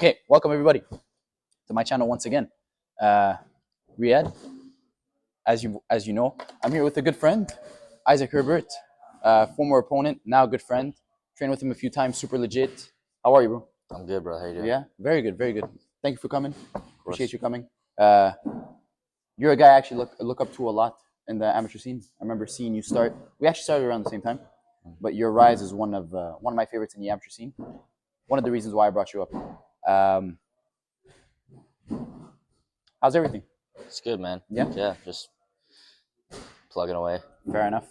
Okay, welcome everybody to my channel once again. Riyadh, as you know, I'm here with a good friend, Isaac Herbert, former opponent, now good friend. Trained with him a few times, super legit. How are you, bro? I'm good, bro. How you doing? Yeah, very good, very good. Thank you for coming. Appreciate you coming. You're a guy I actually look up to a lot in the amateur scene. I remember seeing you start. We actually started around the same time, but your rise is one of my favorites in the amateur scene. One of the reasons why I brought you up. How's everything? It's good, man. Yeah? Yeah, just plugging away. Fair enough.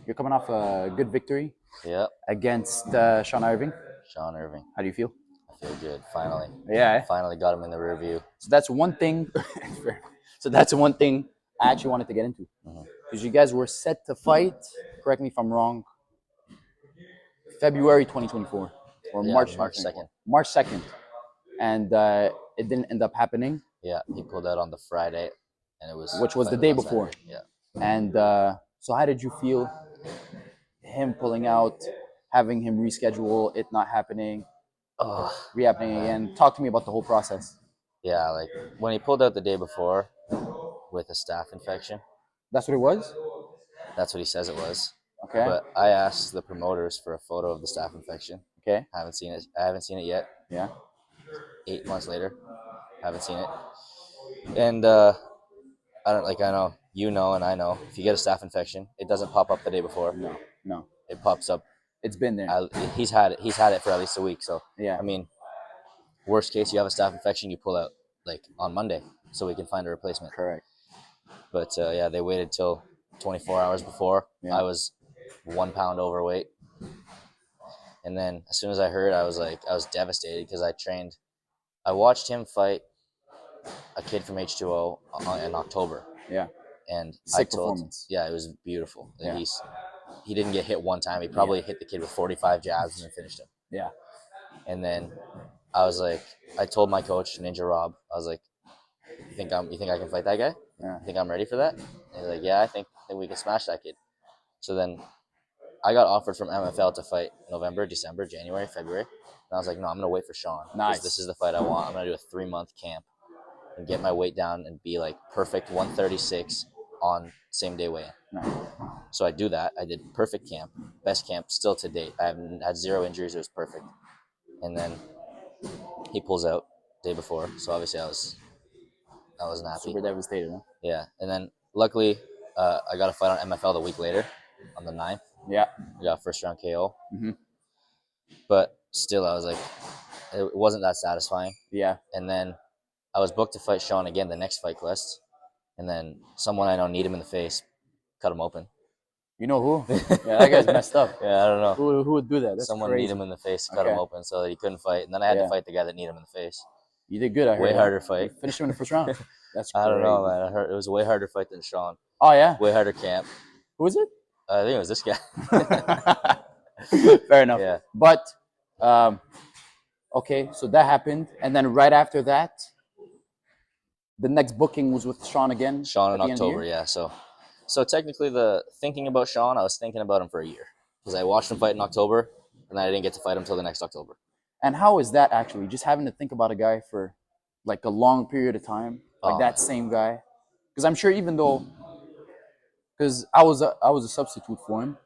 You're coming off a good victory Yeah, against Sean Irving. Sean Irving. How do you feel? I feel good. Finally. Yeah. Finally got him in the rear view. So that's one thing. So that's one thing I actually wanted to get into. Because you guys were set to fight, correct me if I'm wrong, February 2024 or Yeah, March 2nd. March 2nd. And it didn't end up happening. Yeah, he pulled out on the Friday, and which was the day before. Saturday. Yeah. And so how did you feel him pulling out, having him reschedule, it not happening, re-happening again? Talk to me about the whole process. Yeah, like when he pulled out the day before with a staph infection. That's what it was? That's what he says it was. Okay. But I asked the promoters for a photo of the staph infection. Okay. I haven't seen it yet. Yeah. 8 months later, haven't seen it. And I know you know, and I know if you get a staph infection, it doesn't pop up the day before. No. It pops up. It's been there. He's had it for at least a week. So Yeah. I mean, worst case, you have a staph infection, you pull out like on Monday, so we can find a replacement. Correct. But yeah, they waited till 24 hours before. Yeah. I was 1 pound overweight, and then as soon as I heard, I was devastated because I watched him fight a kid from H2O in October. Yeah. And Sick performance. Yeah, it was beautiful. Yeah. He didn't get hit one time. He probably hit the kid with 45 jabs and then finished him. Yeah. And then I told my coach, Ninja Rob, I was like, you think I can fight that guy? Yeah. You think I'm ready for that? And he's like, yeah, I think we can smash that kid. So then I got offered from MFL to fight November, December, January, February. And I was like, no, I'm going to wait for Sean. Nice. This is the fight I want. I'm going to do a 3-month camp and get my weight down and be like perfect 136 on same day weigh-in. Nice. So I do that. I did perfect camp, best camp still to date. I haven't had 0 injuries. It was perfect. And then he pulls out day before. So obviously I was happy. Super devastated, huh? Yeah. And then luckily I got a fight on MFL the week later on the 9th. Yeah. I got a first round KO. Mm-hmm. But still I was like, it wasn't that satisfying. Yeah. And then I was booked to fight Sean again the next Fightquest. And then someone I know kneed him in the face, cut him open. You know who? Yeah, that guy's messed up. Yeah, I don't know. Who would do that? That's someone crazy. kneed him in the face, cut him open so that he couldn't fight. And then I had to fight the guy that kneed him in the face. You did good, I heard. Way harder fight. You finished him in the first round. That's crazy. I don't know, man. I heard it was a way harder fight than Sean. Oh, yeah? Way harder camp. Who is it? I think it was this guy. Fair enough. Yeah. But, okay, so that happened. And then right after that, the next booking was with Sean again? Sean in October, yeah. So technically thinking about Sean, I was thinking about him for a year. Because I watched him fight in October, and then I didn't get to fight him until the next October. And how is that actually? Just having to think about a guy for like a long period of time, like that same guy? Because I'm sure even though, because I was a substitute for him,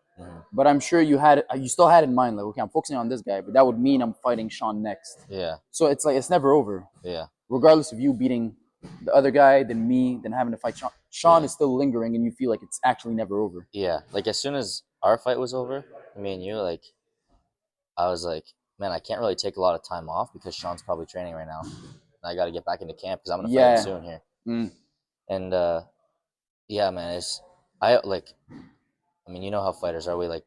but I'm sure you still had in mind, like, okay, I'm focusing on this guy, but that would mean I'm fighting Sean next. Yeah. So it's like, it's never over. Yeah. Regardless of you beating the other guy, then me, then having to fight Sean. Sean is still lingering, and you feel like it's actually never over. Yeah. Like, as soon as our fight was over, me and you, like, I was like, man, I can't really take a lot of time off because Sean's probably training right now. And I got to get back into camp because I'm going to fight him soon here. And, yeah, man, you know how fighters are. We, like,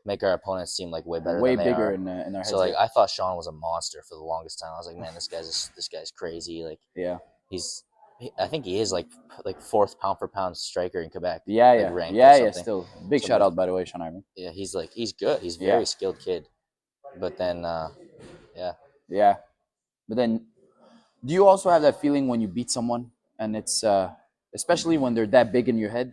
make our opponents seem, like, way better way than they bigger are. in our heads. So, like, I thought Sean was a monster for the longest time. I was like, man, this guy's crazy. Like, yeah. I think he is like 4th pound for pound striker in Quebec. Yeah, like yeah, ranked yeah. Still, big shout out by the way, Sean Irving. Yeah, he's good. He's a very skilled kid. But then, yeah. But then, do you also have that feeling when you beat someone, and it's especially when they're that big in your head,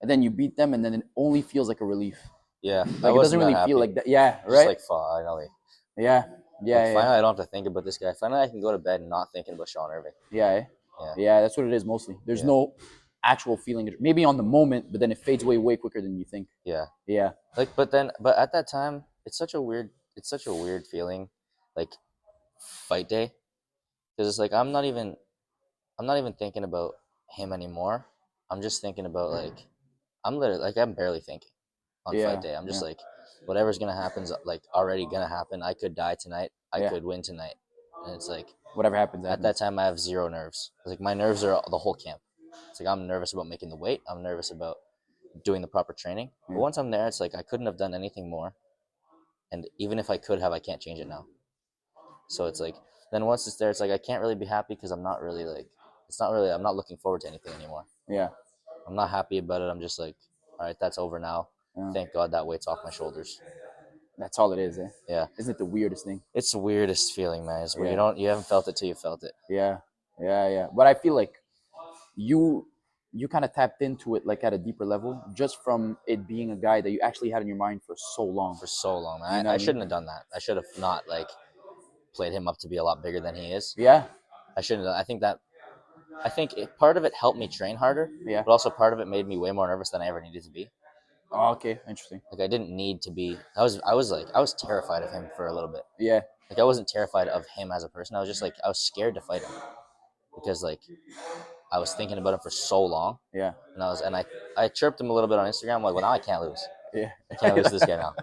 and then you beat them, and then it only feels like a relief. Yeah, like it doesn't really feel like that. Yeah, right. Just like finally. Yeah. Yeah, Like, yeah, finally, I don't have to think about this guy. Finally, I can go to bed and not thinking about Sean Irving. yeah, Yeah. yeah. That's what it is mostly. There's Yeah. no actual feeling. Maybe on the moment, but then it fades away way quicker than you think. Yeah. Yeah, Like, but at that time, it's such a weird feeling, like fight day, because it's like I'm not even thinking about him anymore. I'm just thinking about like I'm barely thinking on fight yeah, day. I'm just yeah, like whatever's gonna happen's like already gonna happen. I could die tonight. I yeah. could win tonight, and it's like Whatever happens, at that happens. time I have zero nerves. It's like my nerves are the whole camp. It's like I'm nervous about making the weight. I'm nervous about doing the proper training. But Yeah. once I'm there, it's like I couldn't have done anything more. And even if I could have, I can't change it now. So it's like then once it's there, it's like I can't really be happy because I'm not really like it's not really I'm not looking forward to anything anymore. Yeah. I'm not happy about it. I'm just like, all right, that's over now. Yeah. Thank God that weight's off my shoulders. That's all it is, eh? Yeah, Isn't it the weirdest thing? it's the weirdest feeling, man. It's where Yeah. you haven't felt it till you felt it. Yeah, yeah. But I feel like you you kind of tapped into it like at a deeper level just from it being a guy that you actually had in your mind for so long. For so long, man. You know what I I mean? shouldn't have done that. I should have not like played him up to be a lot bigger than he is. Yeah, I shouldn't have. I think part of it helped me train harder, yeah. but also part of it made me way more nervous than I ever needed to be. Oh, okay, interesting. Like I didn't need to be. I was terrified of him for a little bit. Yeah, Like I wasn't terrified of him as a person. I was just like I was scared to fight him because like I was thinking about him for so long. yeah, And I chirped him a little bit on Instagram. I'm like, well, now I can't lose. yeah. I can't lose this guy now.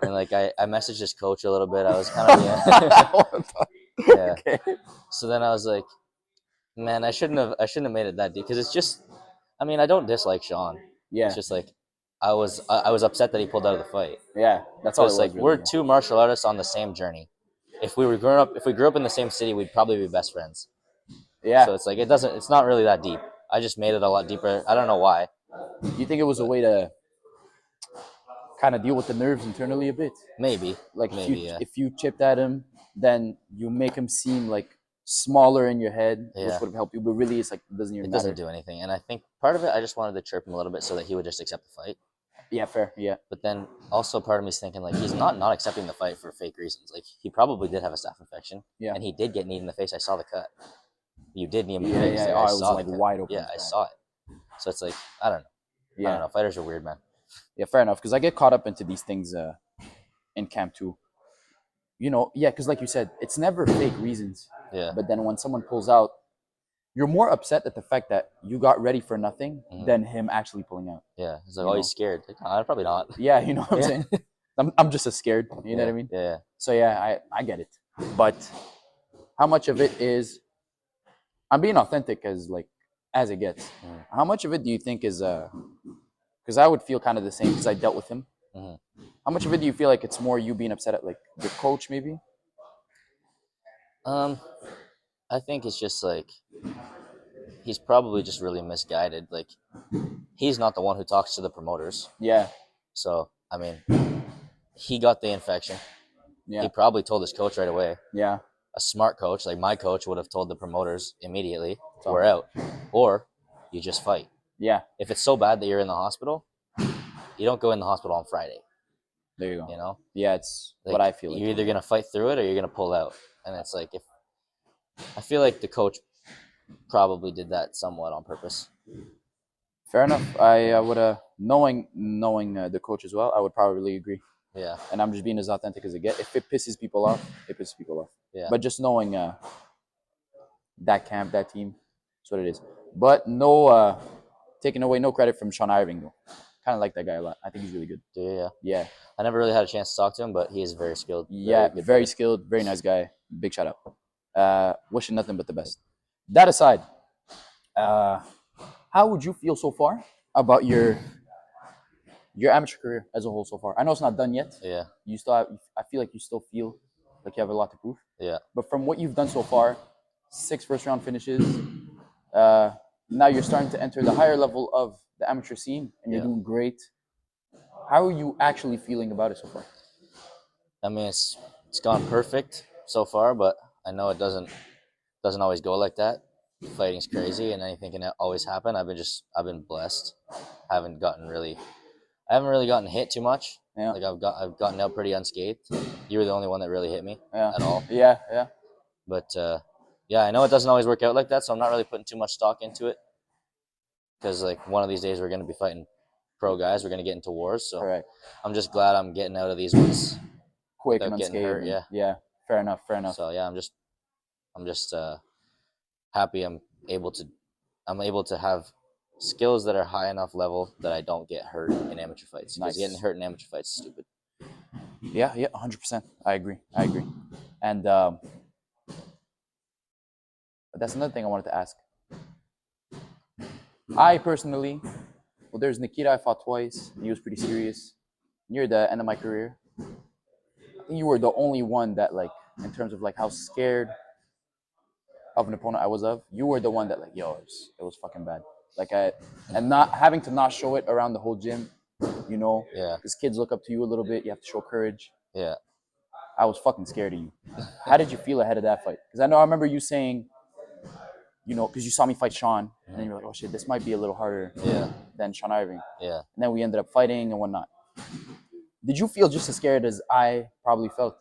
And like I messaged his coach a little bit. I was kind of yeah. Okay. So then I was like, man, I shouldn't have made it that deep because it's just, I mean, I don't dislike Sean. Yeah, It's just like I was upset that he pulled out of the fight. yeah. That's So all it it's was. like Really, we're yeah. two martial artists on the same journey. If we grew up in the same city, we'd probably be best friends. Yeah. So it's like it's not really that deep. I just made it a lot deeper. I don't know why. You think it was a way to kind of deal with the nerves internally a bit? Maybe. Like Maybe, yeah. if you chipped at him, then you make him seem like smaller in your head, which Yeah. would have helped you. But really, it's like it doesn't even It matter. doesn't do anything. And I think part of it, I just wanted to chirp him a little bit so that he would just accept the fight. Yeah, fair. Yeah, But then also part of me is thinking like he's not accepting the fight for fake reasons. Like he probably did have a staph infection. Yeah. And he did get kneed in the face. I saw the cut. You did knee him in the yeah, face. yeah. Like, Oh, I it was saw like the cut. wide open. Yeah, I saw it. So it's like I don't know. I Yeah, don't know. Fighters are weird, man. yeah. Fair enough. Because I get caught up into these things in camp too. You know, yeah. Because like you said, it's never fake reasons. Yeah. But then when someone pulls out, you're more upset at the fact that you got ready for nothing than him actually pulling out. Yeah. It's like, You oh, know? he's scared. Like, no, probably not. Yeah, you know what I'm Yeah. saying? I'm just as scared. You know what I mean? Yeah. So yeah, I get it. But how much of it is I'm being authentic as it gets. How much of it do you think is because I would feel kind of the same because I dealt with him. Mhm. How much of it do you feel like it's more you being upset at like your coach maybe? I think it's just like he's probably just really misguided. Like he's not the one who talks to the promoters. Yeah. So I mean, he got the infection. Yeah. He probably told his coach right away. Yeah. A smart coach, like my coach, would have told the promoters immediately, we're out. Or you just fight. Yeah. If it's so bad that you're in the hospital, you don't go in the hospital on Friday. There you go. You know? Yeah, it's Like, what I feel like. You're either gonna fight through it or you're gonna pull out. And it's like I feel like the coach probably did that somewhat on purpose. Fair enough. I would knowing the coach as well, I would probably agree. Yeah. And I'm just being as authentic as it gets. If it pisses people off, it pisses people off. Yeah. But just knowing that camp, that team, that's what it is. But no taking away no credit from Sean Irving though. Kind of like that guy a lot. I think he's really good. Yeah. Yeah. I never really had a chance to talk to him, but he is very skilled. Yeah, very skilled, very nice guy. Big shout out. Wishing nothing but the best. That aside, how would you feel so far about your amateur career as a whole so far? I know it's not done yet. Yeah. You still have, I feel like you still feel like you have a lot to prove. Yeah. But from what you've done so far, 6 first round finishes, now you're starting to enter the higher level of the amateur scene and you're doing great. How are you actually feeling about it so far? I mean, it's gone perfect so far, but I know it doesn't always go like that. Fighting's crazy, and anything can always happen. I've been blessed. I haven't gotten really I haven't really gotten hit too much. Yeah. Like I've gotten out pretty unscathed. You were the only one that really hit me at all. Yeah, yeah. But yeah, I know it doesn't always work out like that, so I'm not really putting too much stock into it. Because like one of these days we're gonna be fighting pro guys. We're gonna get into wars. So Correct. I'm just glad I'm getting out of these ones Quick without and getting unscathed. hurt. Yeah. Yeah. Fair enough. Fair enough. So yeah, I'm just happy I'm able to have skills that are high enough level that I don't get hurt in amateur fights. Because getting hurt in amateur fights is stupid. Yeah, 100%. I agree. And that's another thing I wanted to ask. I personally, well, there's Nikita I fought twice. He was pretty serious. Near the end of my career, I think you were the only one that, like, in terms of like how scared of an opponent I was of, you were the one that, like, yo, it was fucking bad. Like, and not having to not show it around the whole gym, you know? Yeah. Because kids look up to you a little bit. You have to show courage. Yeah. I was fucking scared of you. How did you feel ahead of that fight? Because I remember you saying, you know, because you saw me fight Sean, and then you're like, oh shit, this might be a little harder than Sean Irving. Yeah. And then we ended up fighting and whatnot. Did you feel just as scared as I probably felt?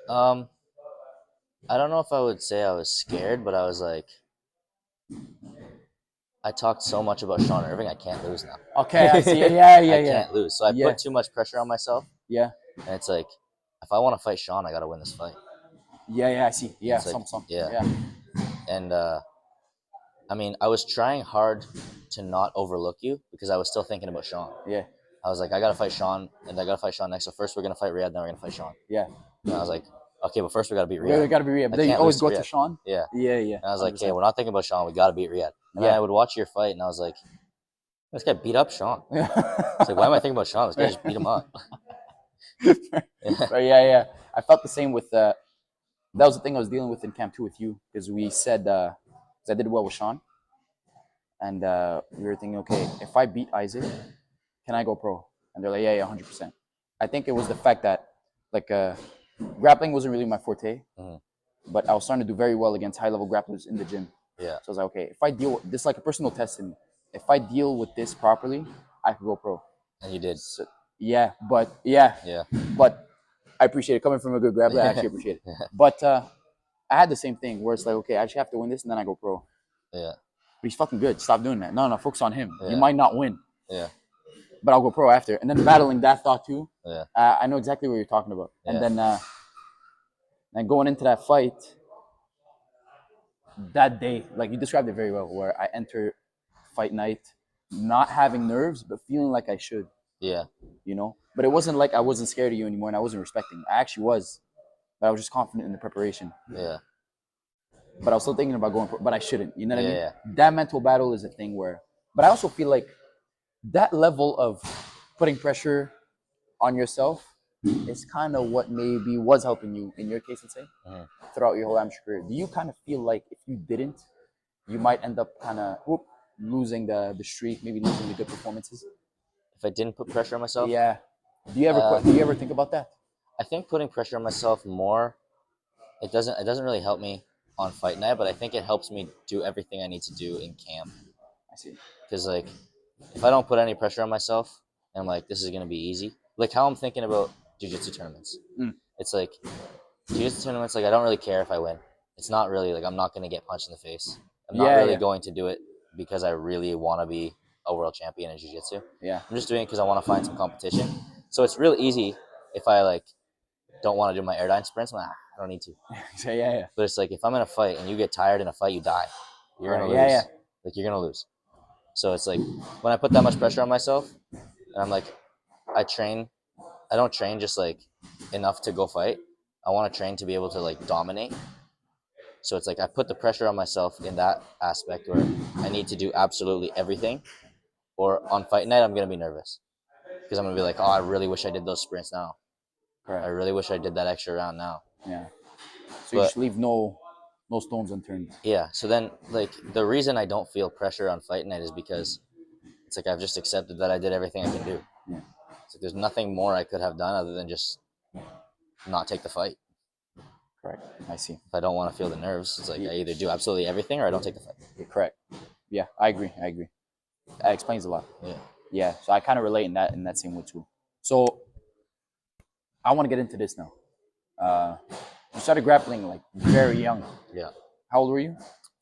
I don't know if I would say I was scared, but I was like, I talked so much about Sean Irving, I can't lose now. Okay, I see. Yeah. I can't lose. So I put too much pressure on myself. Yeah. And it's like, if I want to fight Sean, I got to win this fight. Yeah, I see. Yeah, like, some. Yeah. And, I mean, I was trying hard to not overlook you because I was still thinking about Sean. Yeah. I was like, I got to fight Sean, and I got to fight Sean next. So first we're going to fight Riyadh, then we're going to fight Sean. Yeah. And I was like, okay, but first we got to beat Riyadh. We got to beat Riyadh. But then you always go to Sean? Yeah. Yeah. And I was like, okay, we're not thinking about Sean. We got to beat Riyadh. And then I would watch your fight, and I was like, this guy beat up Sean. It's like, why am I thinking about Sean? This guy just beat him up. Yeah. I felt the same with that was the thing I was dealing with in camp 2 with you, because we said I did well with Sean, and we were thinking, okay, if I beat Isaac, can I go pro? And they're like, yeah, 100%. I think it was the fact that, like, grappling wasn't really my forte, but I was starting to do very well against high-level grapplers in the gym. Yeah. So I was like, okay, if I deal with this, like a personal test in me, if I deal with this properly, I could go pro. And you did. So, but I appreciate it. Coming from a good grappler, I actually appreciate it. Yeah. But I had the same thing where it's like, okay, I actually have to win this, and then I go pro. Yeah. But he's fucking good. Stop doing that. No, focus on him. Yeah. You might not win. Yeah. But I'll go pro after. And then battling that thought too. Yeah. I know exactly what you're talking about. Yeah. And then and going into that fight, that day, like you described it very well, where I enter fight night not having nerves, but feeling like I should. Yeah. You know? But it wasn't like I wasn't scared of you anymore and I wasn't respecting. I actually was. But I was just confident in the preparation. Yeah. But I was still thinking about going pro, but I shouldn't. You know what I mean? Yeah. That mental battle is a thing where, but I also feel like that level of putting pressure on yourself is kind of what maybe was helping you, in your case, let's say, throughout your whole amateur career. Do you kind of feel like if you didn't, you might end up kind of losing the streak, maybe losing the good performances? If I didn't put pressure on myself? Yeah. Do you ever think about that? I think putting pressure on myself more, it doesn't really help me on fight night, but I think it helps me do everything I need to do in camp. I see. Because, like, if I don't put any pressure on myself, and I'm like, this is going to be easy. Like, how I'm thinking about jiu-jitsu tournaments. It's like, jiu-jitsu tournaments, like, I don't really care if I win. It's not really, like, I'm not going to get punched in the face. I'm not really going to do it because I really want to be a world champion in jiu-jitsu. Yeah. I'm just doing it because I want to find some competition. So it's real easy if I, like, don't want to do my airdyne sprints. I'm like, I don't need to. Yeah. But it's like, if I'm in a fight and you get tired in a fight, you die. You're going to lose. Yeah. Like, you're going to lose. So it's like, when I put that much pressure on myself, and I'm like, I don't train just, like, enough to go fight. I want to train to be able to, like, dominate. So it's like, I put the pressure on myself in that aspect where I need to do absolutely everything. Or on fight night, I'm going to be nervous. Because I'm going to be like, oh, I really wish I did those sprints now. Correct. I really wish I did that extra round now. Yeah. So you just leave no stones unturned. Yeah. So then, like, the reason I don't feel pressure on fight night is because it's like I've just accepted that I did everything I can do. Yeah. So there's nothing more I could have done other than just not take the fight. Correct. I see. If I don't want to feel the nerves, it's like I either do absolutely everything or I don't take the fight. Correct. Yeah, I agree. That explains a lot. Yeah. Yeah, so I kind of relate in that same way too. So I want to get into this now. You started grappling like very young. Yeah. How old were you?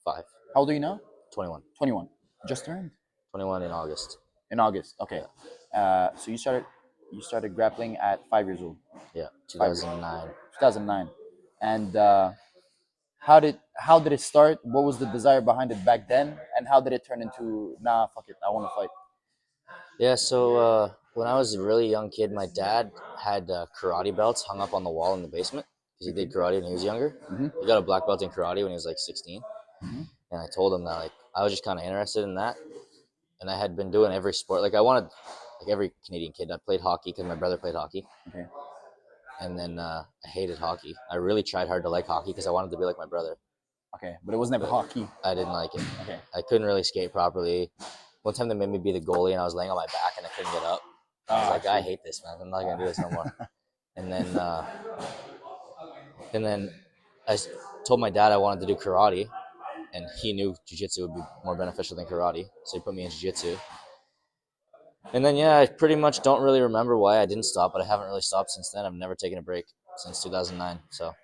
5. How old are you now? 21. 21. Just turned 21 in August. in August. Okay. Yeah. So you started grappling at 5 years old. Yeah. 5 years. 2009. 2009. And how did it start? What was the desire behind it back then? And how did it turn into nah, fuck it, I want to fight? Yeah. So when I was a really young kid, my dad had karate belts hung up on the wall in the basement because he did karate when he was younger. Mm-hmm. He got a black belt in karate when he was like 16. Mm-hmm. And I told him that like I was just kind of interested in that, and I had been doing every sport. Like I wanted, like every Canadian kid, I played hockey because my brother played hockey. Okay. And then I hated hockey. I really tried hard to like hockey because I wanted to be like my brother. Okay, but it was never hockey. I didn't like it. Okay. I couldn't really skate properly. One time they made me be the goalie, and I was laying on my back and I couldn't get up. I was like, I hate this, man. I'm not gonna do this no more. and then I told my dad I wanted to do karate, and he knew jiu-jitsu would be more beneficial than karate, so he put me in jiu-jitsu. And then yeah, I pretty much don't really remember why I didn't stop, but I haven't really stopped since then. I've never taken a break since 2009. So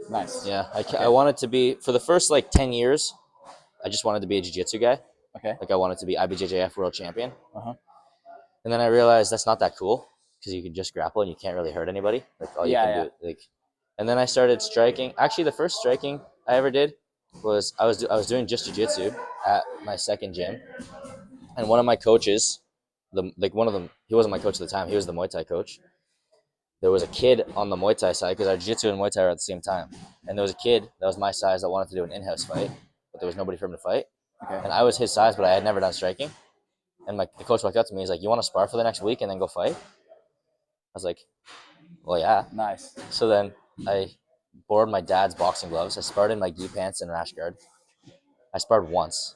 Nice. yeah, I wanted to be for the first like 10 years. I just wanted to be a jiu-jitsu guy. Okay. Like I wanted to be IBJJF world champion. Uh-huh. And then I realized that's not that cool because you can just grapple and you can't really hurt anybody. Like all you can do, like. And then I started striking. Actually, the first striking I ever did was I was doing just jiu-jitsu at my second gym, and one of my coaches, one of them, he wasn't my coach at the time. He was the Muay Thai coach. There was a kid on the Muay Thai side because our jiu-jitsu and Muay Thai were at the same time, and there was a kid that was my size that wanted to do an in-house fight, but there was nobody for him to fight. Okay. And I was his size, but I had never done striking. And the coach walked up to me. He's like, "You want to spar for the next week and then go fight?" I was like, "Well, yeah." Nice. So then I borrowed my dad's boxing gloves. I sparred in my gi pants and rash guard. I sparred once,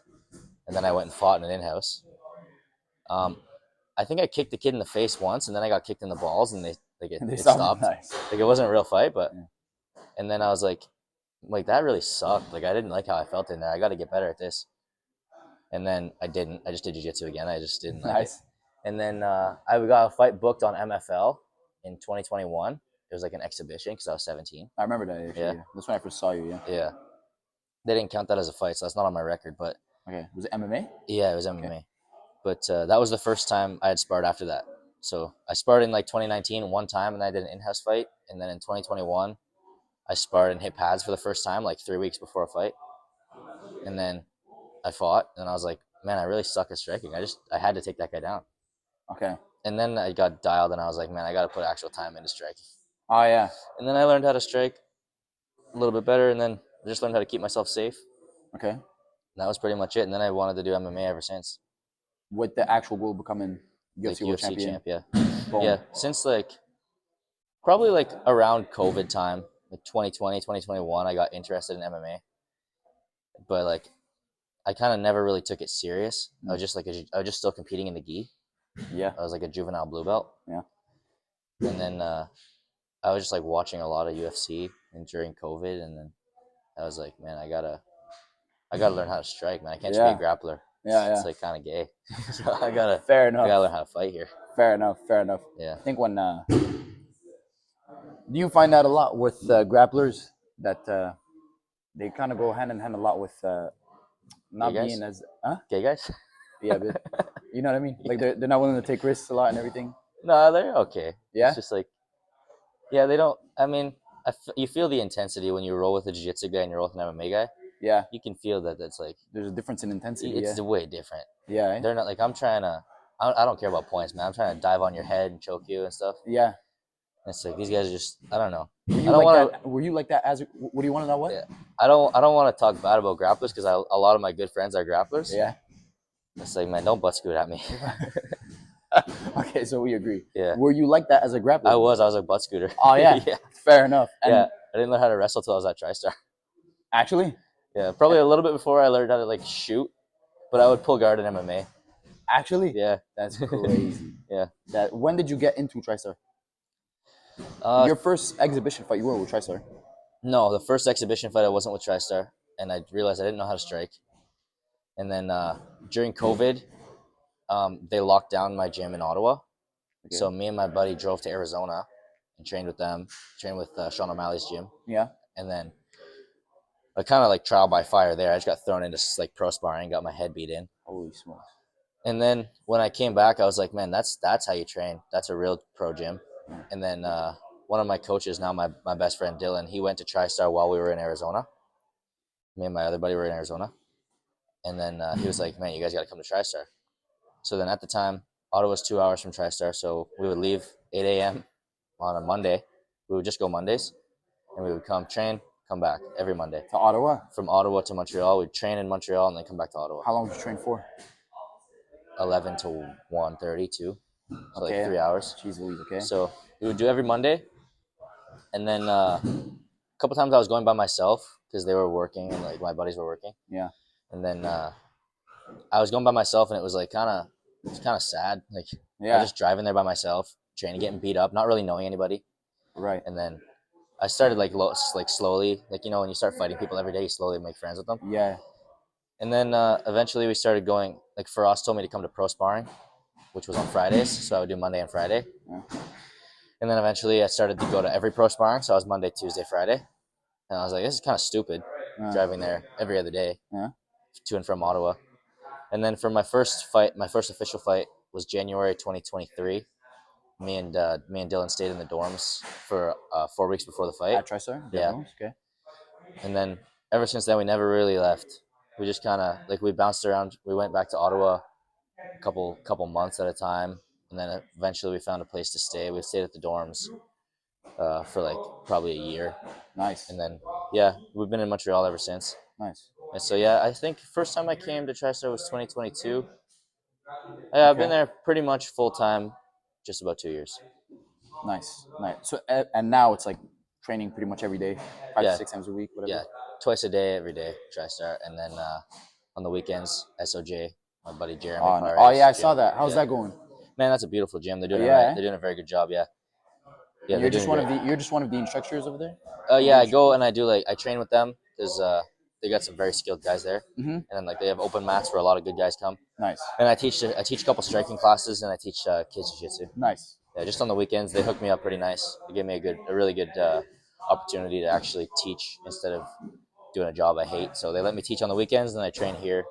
and then I went and fought in an in-house. I think I kicked the kid in the face once, and then I got kicked in the balls, and it stopped. Nice. Like it wasn't a real fight, but and then I was like that really sucked. Like I didn't like how I felt in there. I got to get better at this. And then I didn't. I just did jiu-jitsu again. I just didn't like it. And then I got a fight booked on MFL in 2021. It was like an exhibition because I was 17. I remember that. Actually, yeah. That's when I first saw you. Yeah. Yeah. They didn't count that as a fight, so that's not on my record. But okay, was it MMA? Yeah, it was MMA. Okay. But that was the first time I had sparred after that. So I sparred in like 2019 one time, and I did an in-house fight. And then in 2021, I sparred and hit pads for the first time like 3 weeks before a fight. And then I fought, and I was like, man, I really suck at striking. I had to take that guy down. Okay. And then I got dialed, and I was like, man, I got to put actual time into striking. Oh, yeah. And then I learned how to strike a little bit better, and then I just learned how to keep myself safe. Okay. And that was pretty much it. And then I wanted to do MMA ever since. With the actual goal of becoming UFC World Champion? Yeah. Boom. Yeah, since probably around COVID time, like 2020, 2021, I got interested in MMA. But I kind of never really took it serious. I was just I was just still competing in the gi. Yeah. I was like a juvenile blue belt. Yeah. And then I was just watching a lot of UFC and during COVID, and then I was like, man, I gotta learn how to strike, man. I can't just be a grappler. Yeah, it's kind of gay. So I gotta fair enough. I gotta learn how to fight here. Fair enough. Yeah. I think when do you find that a lot with grapplers that they kind of go hand in hand a lot with not gay being guys? as Gay guys? Yeah, but you know what I mean? Like they're not willing to take risks a lot and everything. No, they're okay. Yeah. It's just yeah, they don't. I mean, you feel the intensity when you roll with a jiu-jitsu guy and you roll with an MMA guy. Yeah. You can feel that's there's a difference in intensity. It's way different. Yeah. They're not I'm trying to. I don't care about points, man. I'm trying to dive on your head and choke you and stuff. Yeah. It's these guys are just. I don't know. Were you like that as? What do you want to know? What? Yeah. I don't want to talk bad about grapplers because a lot of my good friends are grapplers. Yeah. It's man, don't butt scoot at me. Okay, so we agree. Yeah. Were you like that as a grappler? I was a butt scooter. Oh yeah. Yeah. Fair enough. And yeah. I didn't learn how to wrestle till I was at Tristar. Actually? Yeah, probably a little bit before I learned how to shoot, but I would pull guard in MMA. Actually? Yeah. That's crazy. Yeah. When did you get into Tristar? Your first exhibition fight, you were with Tristar? No, the first exhibition fight I wasn't with Tristar, and I realized I didn't know how to strike. And then during COVID, They locked down my gym in Ottawa. Okay. So me and my buddy drove to Arizona and trained with them, trained with Sean O'Malley's gym. Yeah. And then I kind of like trial by fire there. I just got thrown into like pro sparring, got my head beat in. Holy smokes. And then when I came back, I was like, man, that's how you train. That's a real pro gym. And then one of my coaches, now my best friend Dylan, he went to Tristar while we were in Arizona. Me and my other buddy were in Arizona. And then he was like, man, you guys got to come to Tristar. So then at the time, Ottawa's 2 hours from Tristar. So we would leave 8 a.m. on a Monday. We would just go Mondays. And we would come train, come back every Monday. To Ottawa? From Ottawa to Montreal. We'd train in Montreal and then come back to Ottawa. How long did you train for? 11 to 1:30, so okay. like 3 hours. Jeez Louise, okay. So we would do every Monday. And then a couple times I was going by myself because they were working and like my buddies were working. Yeah. And then I was going by myself and it was like kind of sad. Like I was just driving there by myself, training, getting beat up, not really knowing anybody. Right. And then I started like slowly, like, you know, when you start fighting people every day, you slowly make friends with them. Yeah. And then eventually we started going, like Faraz told me to come to pro sparring, which was on Fridays. So I would do Monday and Friday. Yeah. And then eventually I started to go to every pro sparring. So I was Monday, Tuesday, Friday. And I was like, this is kind of stupid driving there every other day to and from Ottawa. And then for my first fight, my first official fight was January 2023. Me and Dylan stayed in the dorms for 4 weeks before the fight. At Tristar? Yeah. Okay. And then ever since then, we never really left. We just kind of like we bounced around. We went back to Ottawa a couple months at a time, and then eventually we found a place to stay. We stayed at the dorms for like probably a year. Nice. And then yeah, we've been in Montreal ever since. Nice. And so yeah, I think first time I came to Tristar was 2022. Yeah, I've been there pretty much full time, just about 2 years. Nice. So and now it's like training pretty much every day, 5 to 6 times a week, whatever. Yeah, twice a day, every day, Tristar, and then on the weekends, SOJ, my buddy Jeremy. Oh yeah, I saw that. How's that going? Man, that's a beautiful gym. They're doing They're doing a very good job. Yeah. Yeah. You're just one of the instructors over there. Yeah, I go and I train with them because they got some very skilled guys there, and then like they have open mats where a lot of good guys come. Nice. And I teach a couple striking classes and I teach kids jiu-jitsu. Nice. Yeah, just on the weekends they hook me up pretty nice. They give me a really good opportunity to actually teach instead of doing a job I hate. So they let me teach on the weekends, and then I train here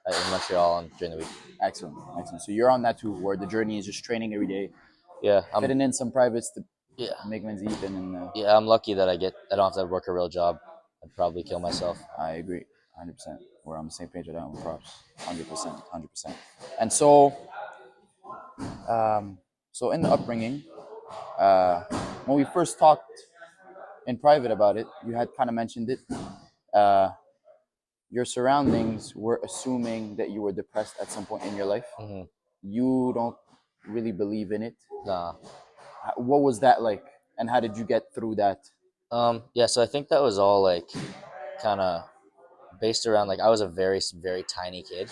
in Montreal and during the week. Excellent. So you're on that too, where the journey is just training every day. Yeah, I'm fitting in some privates to make men's eat, and yeah, I'm lucky that I don't have to work a real job. I'd probably kill myself. I agree, 100%. We're on the same page with that one. Props, 100%. And so, so in the upbringing, when we first talked in private about it, you had kind of mentioned it. Your surroundings were assuming that you were depressed at some point in your life. Mm-hmm. You don't really believe in it. Nah. What was that like, and how did you get through that? Yeah, so I think that was all like kind of based around like I was a very, very tiny kid.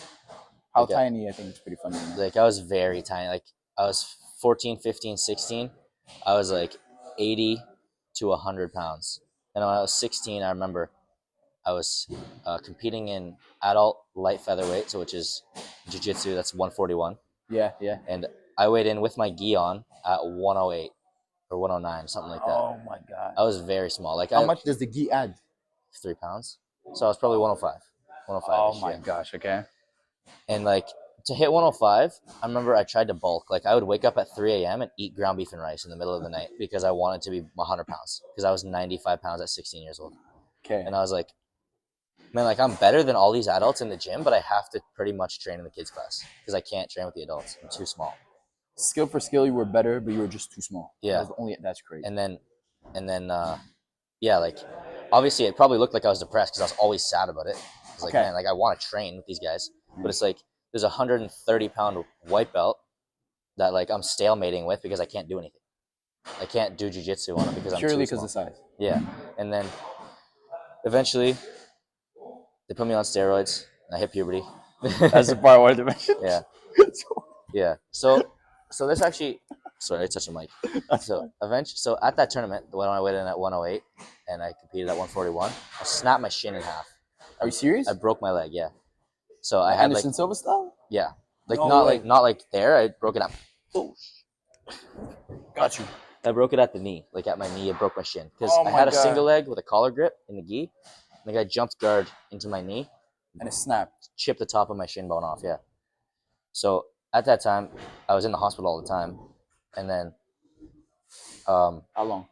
How like, tiny? I think it's pretty funny. Like I was very tiny. Like I was 14, 15, 16. I was like 80 to 100 pounds. And when I was 16, I remember I was competing in adult light featherweight, so which is jiu-jitsu. That's 141. Yeah. And I weighed in with my gi on at 108 or 109, something like that. Oh my god! I was very small. Like how much does the gi add? 3 pounds. So I was probably 105. 105. Oh my gosh! Okay. And like to hit 105, I remember I tried to bulk. Like I would wake up at 3 a.m. and eat ground beef and rice in the middle of the night because I wanted to be 100 pounds because I was 95 pounds at 16 years old. Okay. And I was like, man, like I'm better than all these adults in the gym, but I have to pretty much train in the kids class because I can't train with the adults. I'm too small. Skill for skill, you were better, but you were just too small. Yeah. That's crazy. And then, yeah, like obviously it probably looked like I was depressed because I was always sad about it. I was like, man, like I want to train with these guys, but it's like there's a 130-pound white belt that like I'm stalemating with because I can't do anything. I can't do jiu-jitsu on it because I'm purely too small. because of size. Yeah, and then eventually they put me on steroids. And I hit puberty. That's the part I wanted to mention. Yeah. Yeah. So this actually, sorry, I touched the mic. So at that tournament, when I weighed in at 108 and I competed at 141, I snapped my shin in half. Are you serious? I broke my leg. Yeah. So I had Anderson Silva style. Yeah. Like No not way. like not like there. I broke it up. Oh, Got you. I broke it at the knee, like at my knee. It broke my shin because Oh I my had a God. single leg with a collar grip in the gi. And the guy jumped guard into my knee, And it snapped. chipped the top of my shin bone off. Yeah. So at that time, I was in the hospital all the time, and then How long?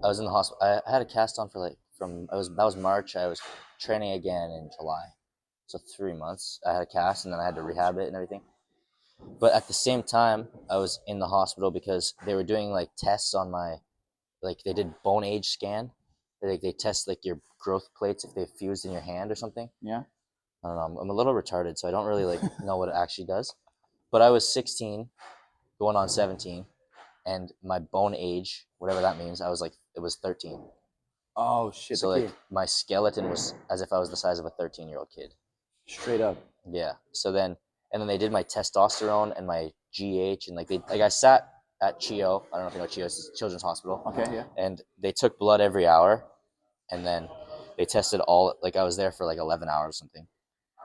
I was in the hospital. I had a cast on for like that was March. I was training again in July, so 3 months. I had a cast, and then I had to rehab it and everything. But at the same time, I was in the hospital because they were doing like tests on my, like they did bone age scan. They test like your growth plates if they've fused in your hand or something. Yeah. I don't know. I'm a little retarded, so I don't really like know what it actually does. But I was 16, going on 17, and my bone age, whatever that means, it was 13. Oh shit. So like my skeleton was as if I was the size of a 13-year-old kid. Straight up. Yeah. So then they did my testosterone and my GH, and I sat at CHIO. I don't know if you know CHIO, it's Children's Hospital. Okay. Yeah. And they took blood every hour, and then they tested all, like I was there for like 11 hours or something,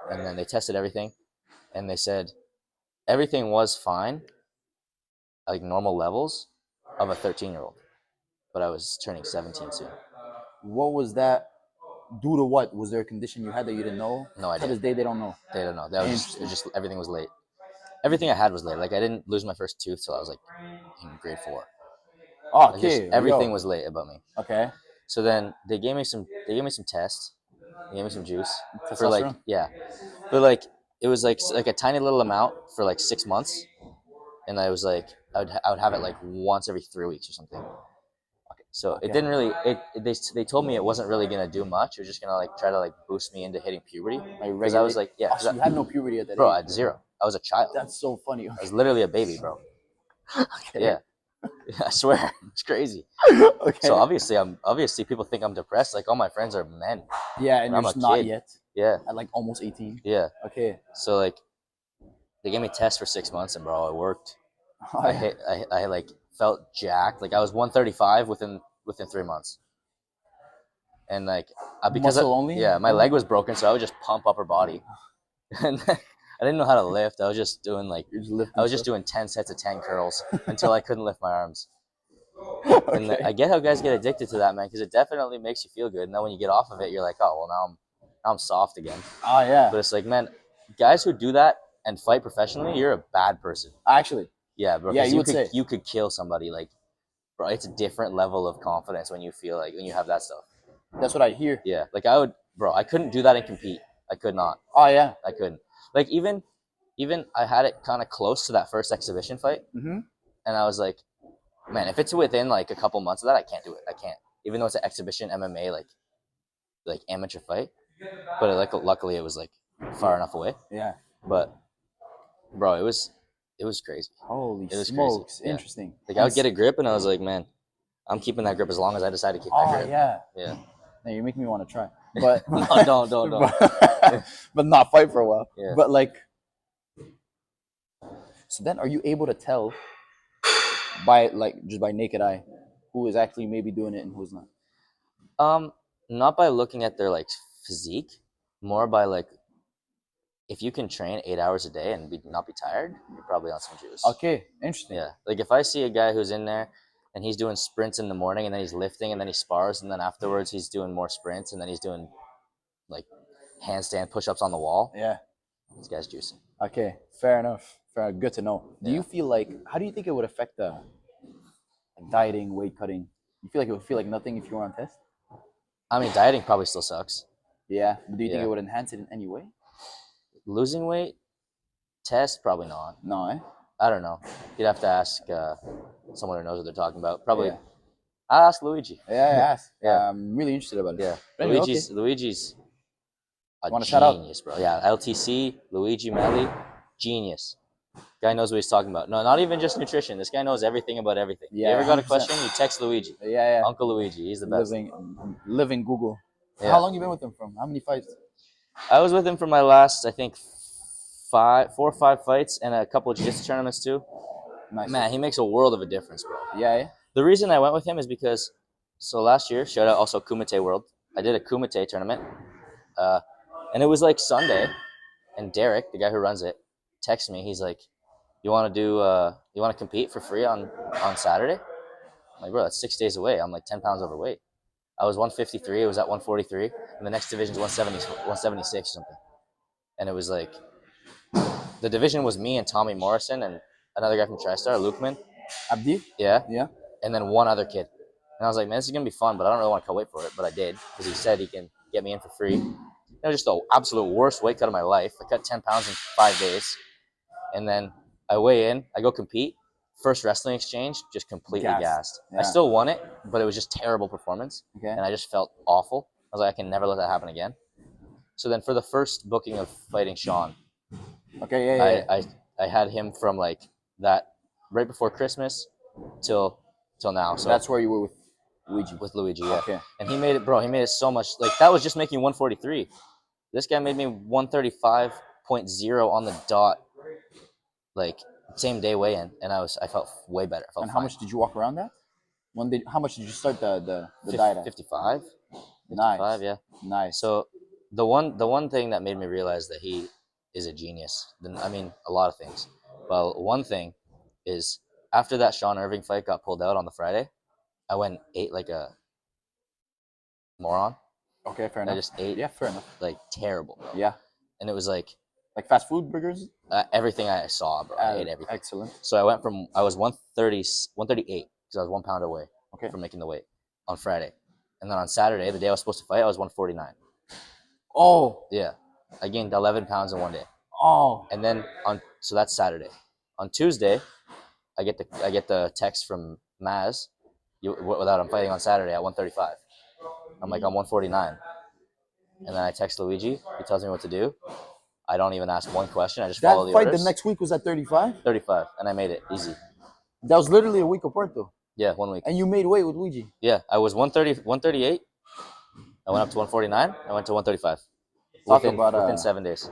and then they tested everything, and they said everything was fine, like normal levels of a 13-year-old, but I was turning 17 soon. What was that? Due to what? Was there a condition you had that you didn't know? No idea. To this day, they don't know. They don't know. That was just everything was late. Everything I had was late. Like I didn't lose my first tooth till I was like in grade 4. Oh, Like, just okay. everything was late about me. Okay. So then they gave me some tests. They gave me some juice for like, Testosterone? yeah, but like it was like a tiny little amount for like 6 months, and I was like I would have it like once every 3 weeks or something. So it didn't really. They told me it wasn't really gonna do much. It was just gonna like try to like boost me into hitting puberty. Because I was like, yeah, Oh, so you had no puberty at that bro, age. I had 0. I was a child. That's so funny. I was literally a baby, bro. Okay. Yeah, I swear, it's crazy. Okay. So obviously people think I'm depressed. Like all my friends are men. Yeah, and I'm you're a just not kid. yet. Yeah, At like almost 18. yeah. Okay. So like they gave me tests for 6 months, and bro, it worked. I like felt jacked. Like I was 135 within 3 months. And like because Muscle only? yeah, my leg was broken, so I would just pump upper body. And I didn't know how to lift. I was just doing like I was just doing 10 sets of 10 curls until I couldn't lift my arms. Okay. And I get how guys get addicted to that, man, because it definitely makes you feel good. And then when you get off of it, you're like, oh well, now I'm soft again. Oh yeah. But it's like, man, guys who do that and fight professionally, you're a bad person. Actually. Yeah, bro. Yeah, you could kill somebody. Like, bro, it's a different level of confidence when you feel like when you have that stuff. That's what I hear. Yeah, like I couldn't do that and compete. I could not. Oh yeah. I couldn't. Like even I had it kind of close to that first exhibition fight, Mm-hmm. and I was like, man, if it's within like a couple months of that, I can't do it. I can't. Even though it's an exhibition MMA like amateur fight, but like luckily it was like far enough away. Yeah. But bro, it was crazy. Holy It was smokes! crazy. Yeah. Interesting. Like I would get a grip, and I was like, man, I'm keeping that grip as long as I decide to keep that Oh grip. yeah. Yeah. Now you're making me want to try, but No, don't. but not fight for a while. Yeah. But like, so then, are you able to tell by just by naked eye who is actually maybe doing it and who's not? Not by looking at their like physique, more by like if you can train 8 hours a day and not be tired, you're probably on some juice. Okay, interesting. Yeah, like if I see a guy who's in there and he's doing sprints in the morning and then he's lifting and then he spars and then afterwards he's doing more sprints and then he's doing like handstand push-ups on the wall. Yeah. This guy's juicing. Okay, fair enough. Good to know. Do you feel like, how do you think it would affect like dieting, weight cutting? You feel like it would feel like nothing if you were on test? I mean, dieting probably still sucks. Yeah, but do you think it would enhance it in any way? Losing weight, test, probably not. No, eh? I don't know. You'd have to ask someone who knows what they're talking about. Probably. Yeah. I'll ask Luigi. Yeah, ask. Yeah. I'm really interested about it. Yeah. But anyway, Luigi's a Wanna shout out? genius, bro. Yeah, LTC, Luigi Melli, genius. Guy knows what he's talking about. No, not even just nutrition. This guy knows everything about everything. Yeah, you ever got a 100%. question, you text Luigi. Yeah. Uncle Luigi, he's the best. Living Google. Yeah. How long you been with him from? How many fights? I was with him for my last, I think, 4 or 5 fights and a couple of jiu-jitsu tournaments too. Nice. Man, he makes a world of a difference, bro. Yeah. The reason I went with him is because, so last year, shout out also Kumite World. I did a Kumite tournament, and it was like Sunday, and Derek, the guy who runs it, texts me. He's like, you want to compete for free on Saturday? I'm like, bro, that's 6 days away. I'm like 10 pounds overweight. I was 153. It was at 143, and the next division's 176 or something. And it was like, the division was me and Tommy Morrison and another guy from Tristar, Lukeman. Abdi? Yeah. Yeah. And then one other kid. And I was like, man, this is going to be fun, but I don't really want to wait for it. But I did, because he said he can get me in for free. It was just the absolute worst weight cut of my life. I cut 10 pounds in 5 days. And then I weigh in, I go compete. First wrestling exchange, just completely gassed. Yeah. I still won it, but it was just terrible performance. Okay. And I just felt awful. I was like, I can never let that happen again. So then for the first booking of fighting Sean, okay, I had him from like that right before Christmas till now. So that's where you were with Luigi. With Luigi, yeah. Okay. And he made it, bro. He made it so much. Like, that was just making 143. This guy made me 135.0 on the dot. Like, same day weigh-in, and I felt way better. I felt and how much did you walk around that? How much did you start the diet at? 55. 55, nice. Yeah. Nice. So the one thing that made me realize that he is a genius. I mean, a lot of things. Well, one thing is, after that Sean Irving fight got pulled out on the Friday, I went and ate like a moron. Okay, fair enough. I just ate. Yeah, fair enough. Like, terrible, bro. Yeah. And it was like fast food burgers? Everything I saw, bro. I ate everything. Excellent. So I went from, I was 138, because I was 1 pound away from making the weight on Friday. And then on Saturday, the day I was supposed to fight, I was 149. Oh. Yeah. I gained 11 pounds in 1 day. Oh. And then so that's Saturday. On Tuesday, I get the text from Maz, without him fighting on Saturday at 135. I'm like, I'm 149. And then I text Luigi. He tells me what to do. I don't even ask one question. I just follow the orders. That fight the next week was at 35? 35, and I made it easy. That was literally a week apart, though. Yeah, 1 week. And you made weight with Luigi? Yeah, I was 138. I went up to 149. I went to 135. Within 7 days.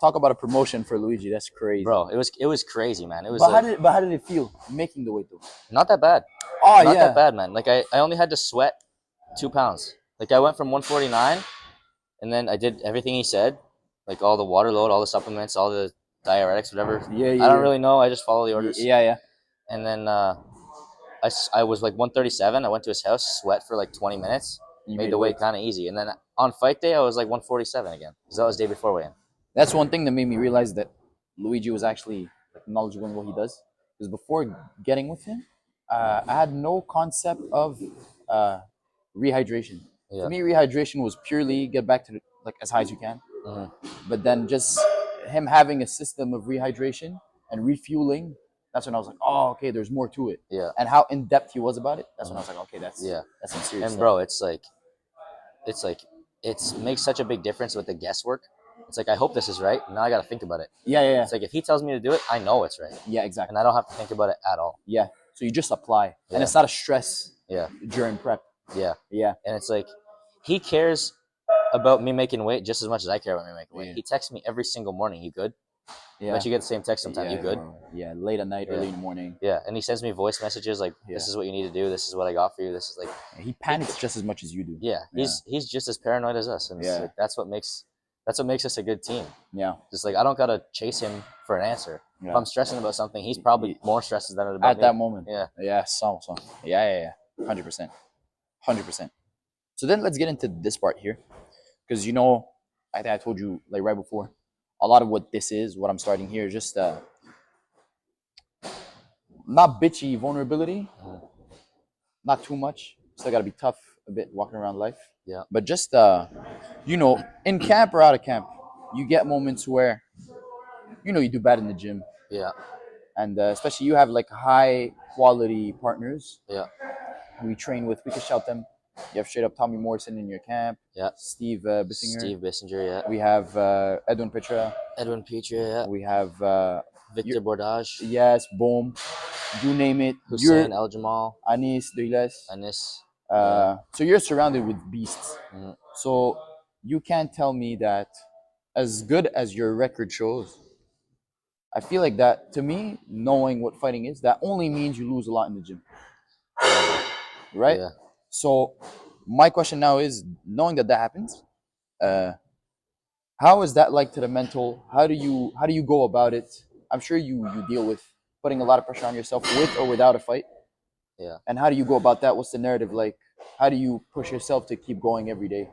Talk about a promotion for Luigi. That's crazy, bro. It was crazy, man. It was. But how did it feel making the weight, though? Not that bad. Oh, not that bad, man. Like, I only had to sweat 2 pounds. Like, I went from 149, and then I did everything he said, like all the water load, all the supplements, all the diuretics, whatever. I don't really know. I just follow the orders. Yeah. And then I was like 137. I went to his house, sweat for like 20 minutes, made the weight kind of easy. And then on fight day, I was like 147 again, because that was day before weigh-in. That's one thing that made me realize that Luigi was actually knowledgeable in what he does. Because before getting with him, I had no concept of rehydration. Yeah. To me, rehydration was purely get back to as high as you can. Mm-hmm. But then just him having a system of rehydration and refueling, that's when I was like, oh, okay, there's more to it. Yeah. And how in depth he was about it, that's when I was like, okay, that's some serious stuff. Bro, it's makes such a big difference with the guesswork. It's like, I hope this is right. Now I got to think about it. Yeah. It's like, if he tells me to do it, I know it's right. Yeah, exactly. And I don't have to think about it at all. Yeah. So you just apply. Yeah. And it's not a stress during prep. Yeah. And it's like, he cares about me making weight just as much as I care about me making weight. Yeah. He texts me every single morning, you good? Yeah. But you get the same text sometimes, you good? Yeah, late at night, early in the morning. Yeah, and he sends me voice messages like, this is what you need to do, this is what I got for you, this is like... He panics just as much as you do. Yeah, he's just as paranoid as us, and like, that's what makes us a good team. Yeah. Just like, I don't gotta chase him for an answer. Yeah. If I'm stressing about something, he's probably more stressed than about at me. That moment. Yeah. Yeah, so. Yeah. 100%. 100%. So then let's get into this part here. Because, I think I told you, like, right before, a lot of what this is, what I'm starting here, is just not bitchy vulnerability, not too much. Still got to be tough a bit walking around life. Yeah. But just, in camp or out of camp, you get moments where, you do bad in the gym. Yeah. And especially you have, like, high-quality partners. Yeah. Who we train with. We can shout them. You have straight up Tommy Morrison in your camp. Yeah. Steve Bissinger. Steve Bissinger, yeah. We have Edwin Petra. Yeah. We have Victor Bordage. Yes, boom. You name it. Hussein El Jamal. Anis Doiles. Anis. So you're surrounded with beasts. Mm-hmm. So you can't tell me that as good as your record shows, I feel like that, to me, knowing what fighting is, that only means you lose a lot in the gym. Right? Yeah. So my question now is, knowing that happens, How is that like to the mental? How do you go about it? I'm sure you deal with putting a lot of pressure on yourself with or without a fight. Yeah. And how do you go about that? What's the narrative like? How do you push yourself to keep going every day?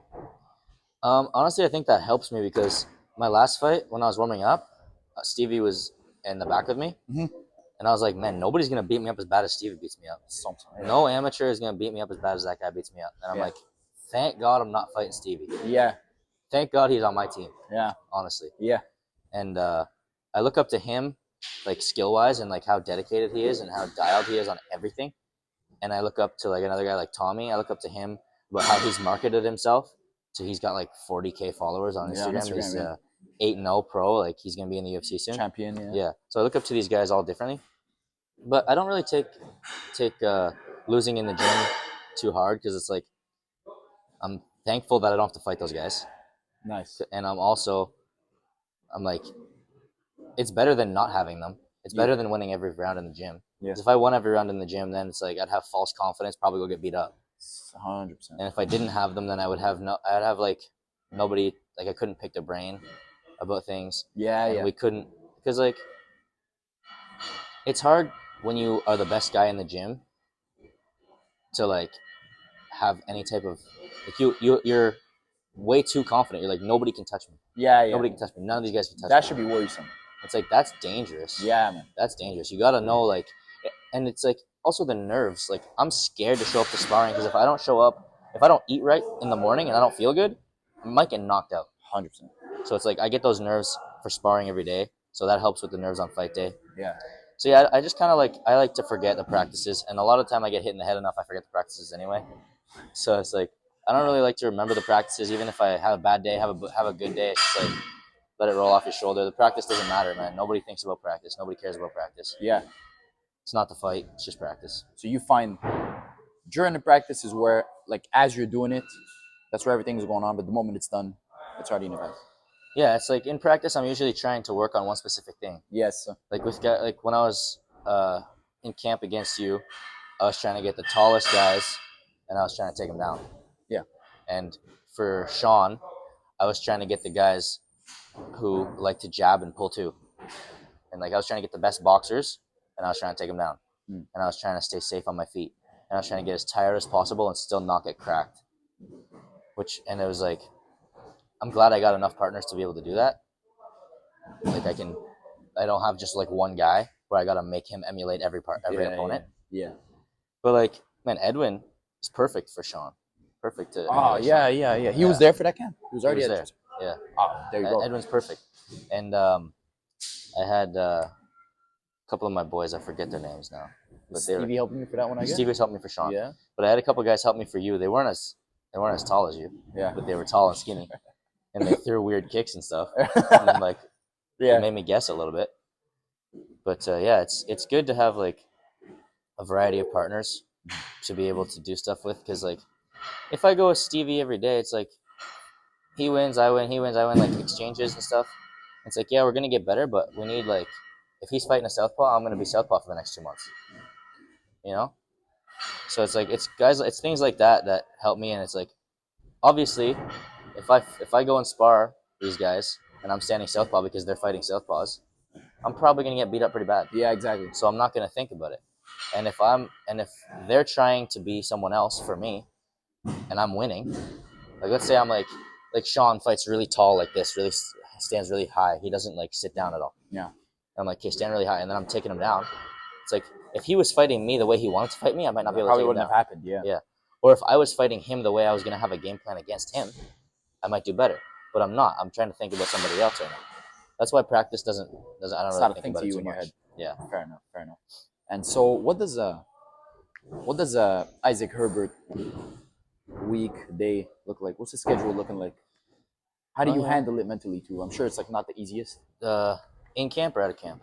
Honestly, I think that helps me because my last fight, when I was warming up, Stevie was in the back with me, and I was like, man, nobody's gonna beat me up as bad as Stevie beats me up. No amateur is gonna beat me up as bad as that guy beats me up. And I'm like, thank God I'm not fighting Stevie. Yeah. Thank God he's on my team. Yeah. Honestly. Yeah. And I look up to him, like skill wise, and like how dedicated he is, and how dialed he is on everything. And I look up to like another guy like Tommy. I look up to him about how he's marketed himself. So he's got like 40K followers on Instagram. He's 8-0 pro. Like he's gonna be in the UFC soon. Champion. Yeah. Yeah. So I look up to these guys all differently, but I don't really take losing in the gym too hard because it's like I'm thankful that I don't have to fight those guys. Nice. And I'm like, it's better than not having them. It's better than winning every round in the gym. Yeah. If I won every round in the gym, then it's like I'd have false confidence, probably go get beat up. 100%. And if I didn't have them, then I'd have like nobody, like I couldn't pick their brain about things. Yeah, and we couldn't, because like it's hard when you are the best guy in the gym to like have any type of like you're way too confident. You're like, nobody can touch me. Yeah. Nobody can touch me. None of these guys can touch me. That should be worrisome. It's like, that's dangerous. Yeah, man. That's dangerous. You gotta know, like, and it's like also the nerves. Like, I'm scared to show up to sparring because if I don't show up, if I don't eat right in the morning and I don't feel good, I might get knocked out. 100%. So it's like I get those nerves for sparring every day. So that helps with the nerves on fight day. Yeah. So yeah, I just kind of I like to forget the practices, and a lot of the time I get hit in the head enough, I forget the practices anyway. So it's like I don't really like to remember the practices, even if I have a bad day, have a good day. It's just like let it roll off your shoulder. The practice doesn't matter, man. Nobody thinks about practice. Nobody cares about practice. Yeah. It's not the fight. It's just practice. So you find during the practice is where, like, as you're doing it, that's where everything is going on. But the moment it's done, it's already in the past. Yeah, it's like in practice, I'm usually trying to work on one specific thing. Yes. Like when I was in camp against you, I was trying to get the tallest guys, and I was trying to take them down. Yeah. And for Sean, I was trying to get the guys who like to jab and pull too. And like I was trying to get the best boxers, and I was trying to take them down. And I was trying to stay safe on my feet. And I was trying to get as tired as possible and still not get cracked. And it was like, I'm glad I got enough partners to be able to do that. Like I don't have just like one guy where I got to make him emulate every opponent. Yeah. But like, man, Edwin is perfect for Sean. Perfect to. Oh, yeah. He was there for that camp. He was already there. Yeah. Oh, there you go. Edwin's perfect. And I had a couple of my boys, I forget their names now. But Stevie helped me for that one, I guess? Stevie's helped me for Sean. Yeah. But I had a couple of guys help me for you. They weren't as tall as you. Yeah. But they were tall and skinny. And they threw weird kicks and stuff. And then like, it made me guess a little bit. But yeah, it's good to have like a variety of partners to be able to do stuff with. Because like, if I go with Stevie every day, it's like he wins, I win, he wins, I win, like exchanges and stuff. It's like, yeah, we're gonna get better, but we need like, if he's fighting a southpaw, I'm gonna be southpaw for the next 2 months. You know? So it's like it's things like that help me, and it's like, obviously, if I go and spar these guys and I'm standing southpaw because they're fighting southpaws, I'm probably gonna get beat up pretty bad. Yeah, exactly. So I'm not gonna think about it. And if they're trying to be someone else for me, and I'm winning, like let's say I'm like Sean fights really tall like this, really stands really high. He doesn't like sit down at all. Yeah. I'm like, okay, stand really high, and then I'm taking him down. It's like, if he was fighting me the way he wanted to fight me, I might not be able to take him down. Probably wouldn't have happened, yeah. Yeah. Or if I was fighting him the way I was going to have a game plan against him, I might do better. But I'm not. I'm trying to think about somebody else right now. That's why practice doesn't I don't it's really not a think thing about to it you too in your much. head. Yeah. Fair enough. And so what does Isaac Herbert week, day look like? What's the schedule looking like? How do you handle it mentally too? I'm sure it's like not the easiest. In camp or out of camp?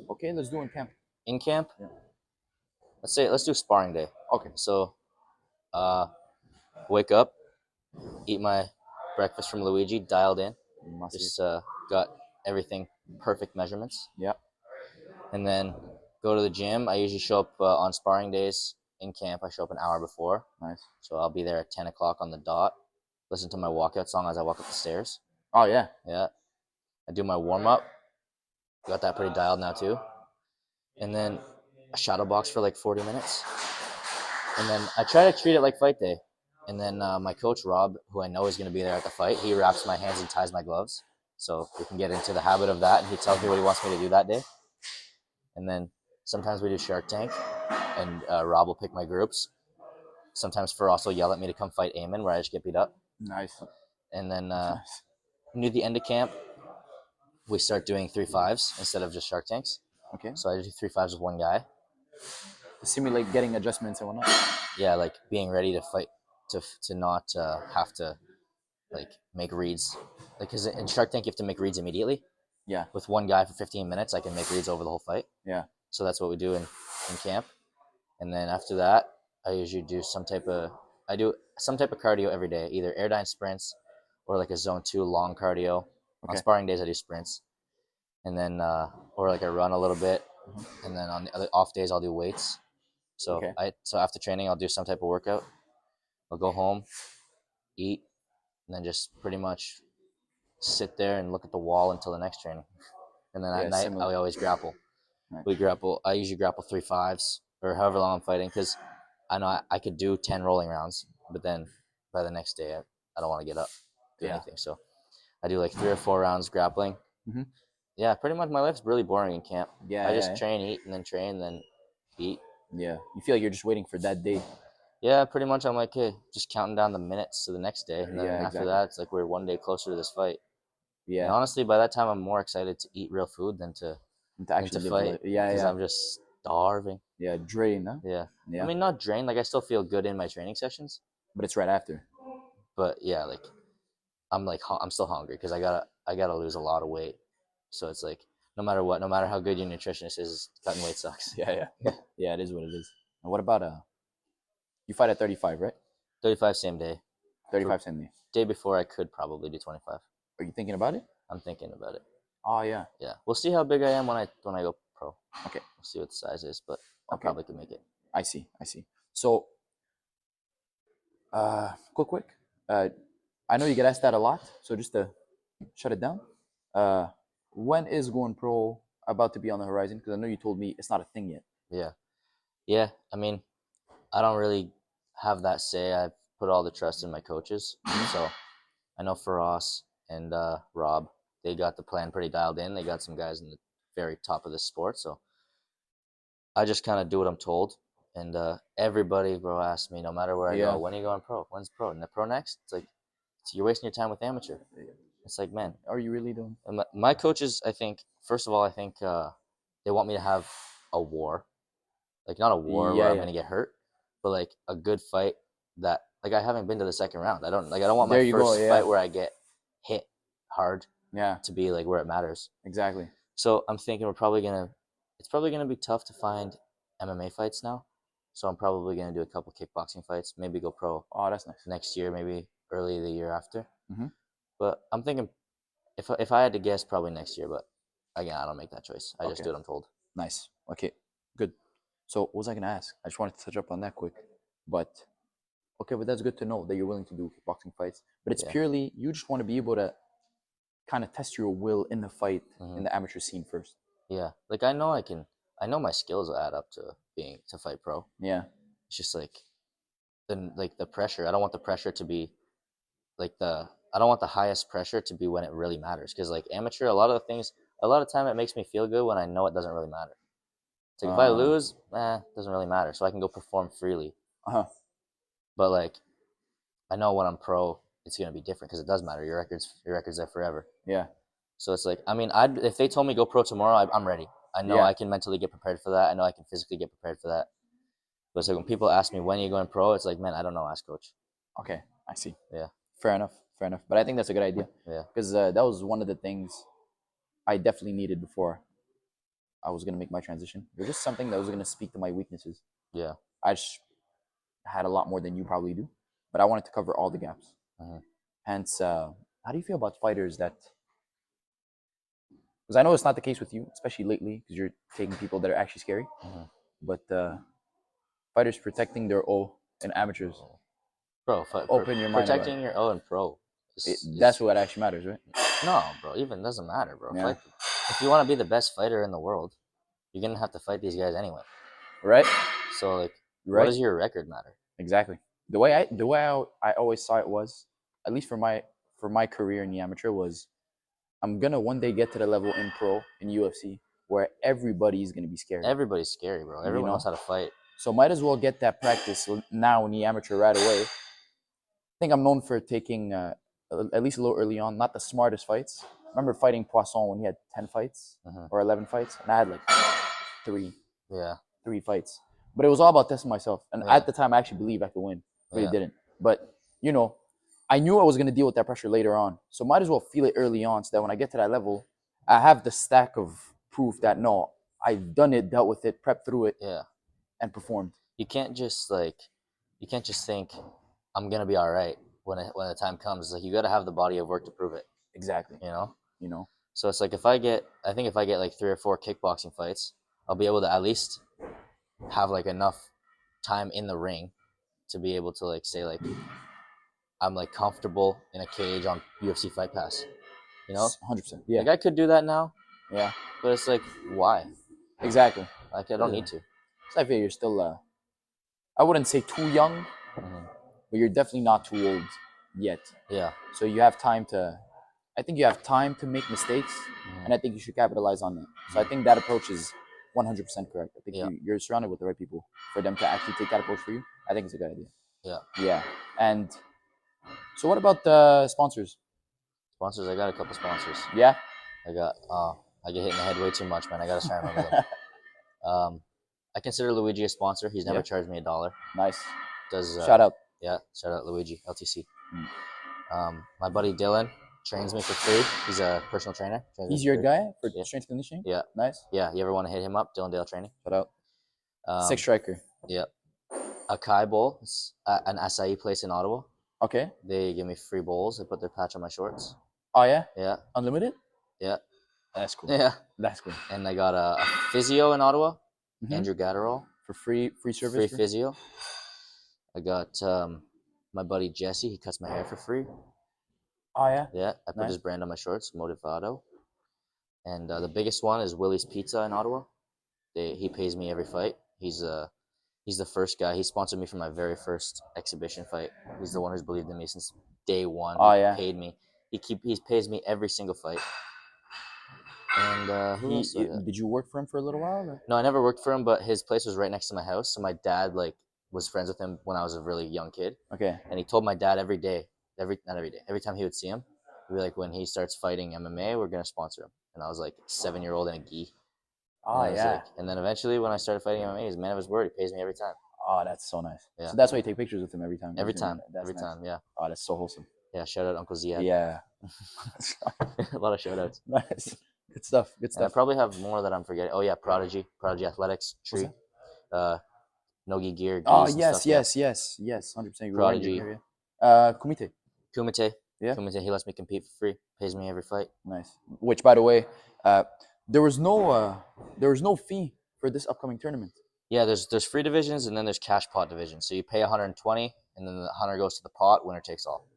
Okay, let's do in camp. In camp? Yeah. Let's do sparring day. Okay. So wake up, eat my breakfast from Luigi, dialed in. Just got everything perfect measurements. Yeah. And then go to the gym. I usually show up on sparring days in camp. I show up an hour before. Nice. So I'll be there at 10 o'clock on the dot. listen to my walkout song as I walk up the stairs. Oh yeah. Yeah. I do my warm up. Got that pretty dialed now too. And then a shadow box for like 40 minutes. And then I try to treat it like fight day. And then my coach, Rob, who I know is going to be there at the fight, he wraps my hands and ties my gloves. So we can get into the habit of that. And he tells me what he wants me to do that day. And then sometimes we do Shark Tank. And Rob will pick my groups. Sometimes Faraz will yell at me to come fight Eamon, where I just get beat up. Nice. And then near the end of camp, we start doing 3-5s instead of just Shark Tanks. Okay. So I do 3-5s with one guy. To simulate getting adjustments and whatnot. Yeah, like being ready to fight, to not have to like make reads. Like, because in Shark Tank you have to make reads immediately. Yeah. With one guy for 15 minutes, I can make reads over the whole fight. Yeah. So that's what we do in camp. And then after that, I usually do some type of cardio every day, either airdyne sprints or like a zone 2 long cardio. Okay. On sparring days, I do sprints. And then, or like I run a little bit. Mm-hmm. And then on the other off days, I'll do weights. So so after training, I'll do some type of workout. I'll go home, eat, and then just pretty much sit there and look at the wall until the next training. And then at night, I always grapple. Nice. We grapple. I usually grapple 3-5s or however long I'm fighting, because I know I could do 10 rolling rounds, but then by the next day, I don't want to get up, do anything. So I do like 3 or 4 rounds grappling. Mm-hmm. Yeah, pretty much my life's really boring in camp. Yeah, I just train, eat, and then train, then eat. Yeah, you feel like you're just waiting for that day. Yeah, pretty much. I'm like, hey, just counting down the minutes to the next day, and then after that, it's like we're one day closer to this fight. Yeah. And honestly, by that time, I'm more excited to eat real food than to actually fight. Because I'm just starving. Yeah, drained, huh? Yeah. I mean, not drained. Like, I still feel good in my training sessions. But it's right after. But yeah, like I'm still hungry because I gotta lose a lot of weight. So it's like, no matter what, no matter how good your nutritionist is, cutting weight sucks. Yeah, it is what it is. And what about you fight at 35, right? 35 same day. 35 same day. Day before, I could probably do 25. Are you thinking about it? I'm thinking about it. Oh yeah. Yeah, we'll see how big I am when I go pro. Okay. We'll see what the size is, but I probably could make it. I see. So, quick. I know you get asked that a lot, so just to shut it down. When is going pro about to be on the horizon? Because I know you told me it's not a thing yet. Yeah. I mean, I don't really have that say. I put all the trust in my coaches. So I know Faraz and Rob, they got the plan pretty dialed in. They got some guys in the very top of this sport. So I just kind of do what I'm told. And everybody, bro, asks me, no matter where I go, when are you going pro? When's pro? And the pro next? It's like, you're wasting your time with amateur. It's like, man, are you really doing? My coaches, I think, first of all, they want me to have a war, like not a war where I'm gonna get hurt, but like a good fight that, like, I haven't been to the second round. I don't want my first fight where I get hit hard. Yeah. To be like where it matters. Exactly. So I'm thinking it's probably gonna be tough to find MMA fights now. So I'm probably gonna do a couple kickboxing fights, maybe go pro. Oh, that's nice. Next year, maybe early the year after. Mm-hmm. But I'm thinking, if I had to guess, probably next year. But again, I don't make that choice. I just do what I'm told. Nice. Okay, good. So what was I gonna ask? I just wanted to touch up on that quick. But that's good to know that you're willing to do kickboxing fights. But it's purely, you just want to be able to kind of test your will in the fight in the amateur scene first. Yeah, like I know my skills will add up to fight pro. Yeah, it's just like the pressure. I don't want the pressure to be I don't want the highest pressure to be when it really matters. Because like amateur, a lot of time it makes me feel good when I know it doesn't really matter. It's like if I lose, it doesn't really matter. So I can go perform freely. But like, I know when I'm pro, it's gonna be different because it does matter. Your record's there forever. Yeah. So it's like, I mean, if they told me go pro tomorrow, I'm ready. I know I can mentally get prepared for that. I know I can physically get prepared for that. But it's like when people ask me when are you going pro, it's like, man, I don't know. Ask coach. Okay, I see. Yeah. Fair enough. But I think that's a good idea. Yeah. Because that was one of the things I definitely needed before I was going to make my transition. It was just something that was going to speak to my weaknesses. Yeah. I just had a lot more than you probably do. But I wanted to cover all the gaps. Hence, how do you feel about fighters that... Because I know it's not the case with you, especially lately, because you're taking people that are actually scary. But fighters protecting their O and amateurs. Bro, open your mind about protecting your own pro. that's what actually matters, right? No, bro. Even doesn't matter, bro. Yeah. If you want to be the best fighter in the world, you're gonna have to fight these guys anyway. Right. So like, Right. what does your record matter? Exactly. The way I always saw it was, at least for my career in the amateur, was I'm gonna one day get to the level in pro in UFC where everybody's gonna be scary. Everybody's scary, bro. Everyone knows how to fight. So might as well get that practice now in the amateur right away. I think I'm known for taking at least a little early on, not the smartest fights. I remember fighting Poisson when he had 10 fights or 11 fights, and I had like three fights. But it was all about testing myself. And at the time, I actually believed I could win. Really didn't. But, I knew I was going to deal with that pressure later on. So might as well feel it early on so that when I get to that level, I have the stack of proof that, no, I've done it, dealt with it, prepped through it, and performed. You can't just think, I'm going to be all right when the time comes. Like, you got to have the body of work to prove it. Exactly. So it's like, if I get like 3 or 4 kickboxing fights, I'll be able to at least have like enough time in the ring to be able to like say like I'm like comfortable in a cage on UFC Fight Pass. 100%. Yeah. Like, I could do that now. Yeah. But it's like, why? Exactly. Like, I don't need to. So I feel you're still I wouldn't say too young, but you're definitely not too old yet. Yeah. So you have time to make mistakes, and I think you should capitalize on that. So I think that approach is 100% correct. I think you're surrounded with the right people for them to actually take that approach for you. I think it's a good idea. Yeah. Yeah. And so what about the sponsors? Sponsors, I got a couple sponsors. Yeah. I get hit in the head way too much, man. I gotta try and remember them. I consider Luigi a sponsor. He's never charged me $1. Nice. Shout out. Yeah, shout out Luigi, LTC. My buddy Dylan trains me for free. He's a personal trainer. He's your guy for strength conditioning? Yeah. Nice. Yeah, you ever want to hit him up? Dylan Dale Training. Shout out. Sick striker. Yeah. Acai Bowl, an acai place in Ottawa. Okay. They give me free bowls. They put their patch on my shorts. Oh, yeah? Yeah. Unlimited? Yeah. That's cool. Yeah. That's cool. And I got a physio in Ottawa, Andrew Gatterall. For free service? Free physio. I got my buddy Jesse. He cuts my hair for free. Oh, yeah? Yeah. I put his brand on my shorts, Motivado. And the biggest one is Willie's Pizza in Ottawa. He pays me every fight. He's the first guy. He sponsored me for my very first exhibition fight. He's the one who's believed in me since day one. Oh, yeah. Paid me. He pays me every single fight. And who else? Did you work for him for a little while? Or? No, I never worked for him, but his place was right next to my house. So my dad was friends with him when I was a really young kid. Okay. And he told my dad every time he would see him, he'd be like, when he starts fighting MMA, we're gonna sponsor him. And I was like 7-year-old in a gi. Oh, yeah. And then eventually, when I started fighting MMA, he's a man of his word. He pays me every time. Oh, that's so nice. Yeah. So that's why you take pictures with him every time. Every time. Yeah. Oh, that's so wholesome. Yeah. Shout out Uncle Ziad. Yeah. A lot of shout outs. Nice. Good stuff. And I probably have more that I'm forgetting. Oh yeah, Prodigy Athletics, Tree, Nogi Gear. Oh yes. 100%. Prodigy. Kumite. Yeah. Kumite. He lets me compete for free. Pays me every fight. Nice. Which, by the way, there was no fee for this upcoming tournament. Yeah, there's free divisions and then there's cash pot divisions. So you pay 120 and then the 100 goes to the pot. Winner takes all.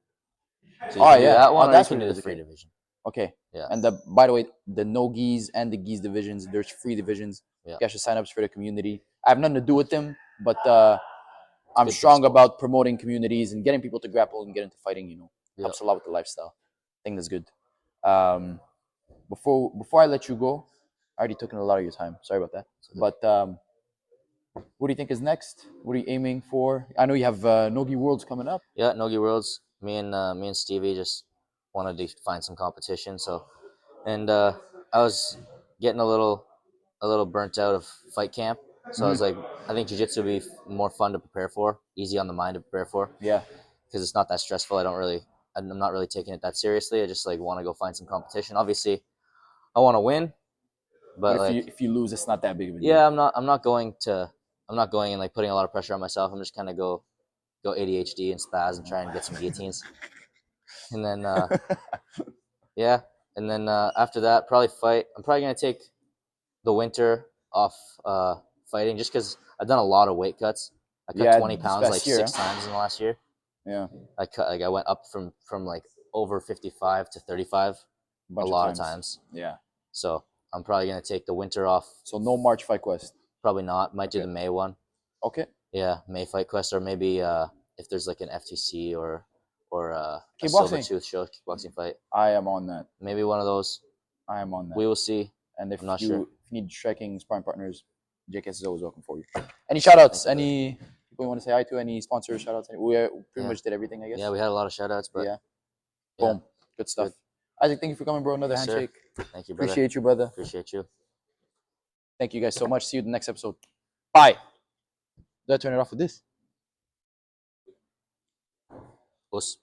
So you can do that one, or you can do the free division. Okay. Yeah. And by the way, the no gis and the gis divisions, there's free divisions. Yeah. You guys should sign up for the community. I have nothing to do with them, but I'm strong about promoting communities and getting people to grapple and get into fighting. Helps a lot with the lifestyle. I think that's good. Before I let you go, I already took in a lot of your time. Sorry about that. But what do you think is next? What are you aiming for? I know you have Nogi Worlds coming up. Yeah, Nogi Worlds. Me and Stevie just wanted to find some competition. So, and I was getting a little burnt out of fight camp. So I was like, I think jiu-jitsu would be more fun to prepare for, easy on the mind to prepare for. Yeah. Because it's not that stressful. I'm not really taking it that seriously. I just want to go find some competition. Obviously, I want to win, but if you lose, it's not that big of a deal. Yeah, I'm not going and putting a lot of pressure on myself. I'm just kind of go ADHD and spaz and try and get some guillotines. And then, and then after that, probably fight. I'm probably going to take the winter off fighting just because I've done a lot of weight cuts. I cut 20 pounds 6 times in the last year. Yeah. I went up from like over 55 to 35 a lot of times. Yeah. So I'm probably gonna take the winter off. So no March Fightquest. Probably not. Might do the May one. Okay. Yeah, May Fightquest, or maybe if there's like an FTC or a Kickboxing. Silver Tooth show, kickboxing fight. I am on that. Maybe one of those. I am on that. We will see. And if I'm not you sure. if you need striking sparring partners, JKS is always welcome for you. Any shout outs? Any people you want to say hi to? Any sponsors, shout outs? We pretty much did everything, I guess. Yeah, we had a lot of shout outs, but yeah. Boom. Good stuff. Good. Isaac, thank you for coming, bro. Another handshake. Thank you, brother. Appreciate you, brother. Appreciate you. Thank you guys so much. See you in the next episode. Bye. Did I turn it off with this? Us.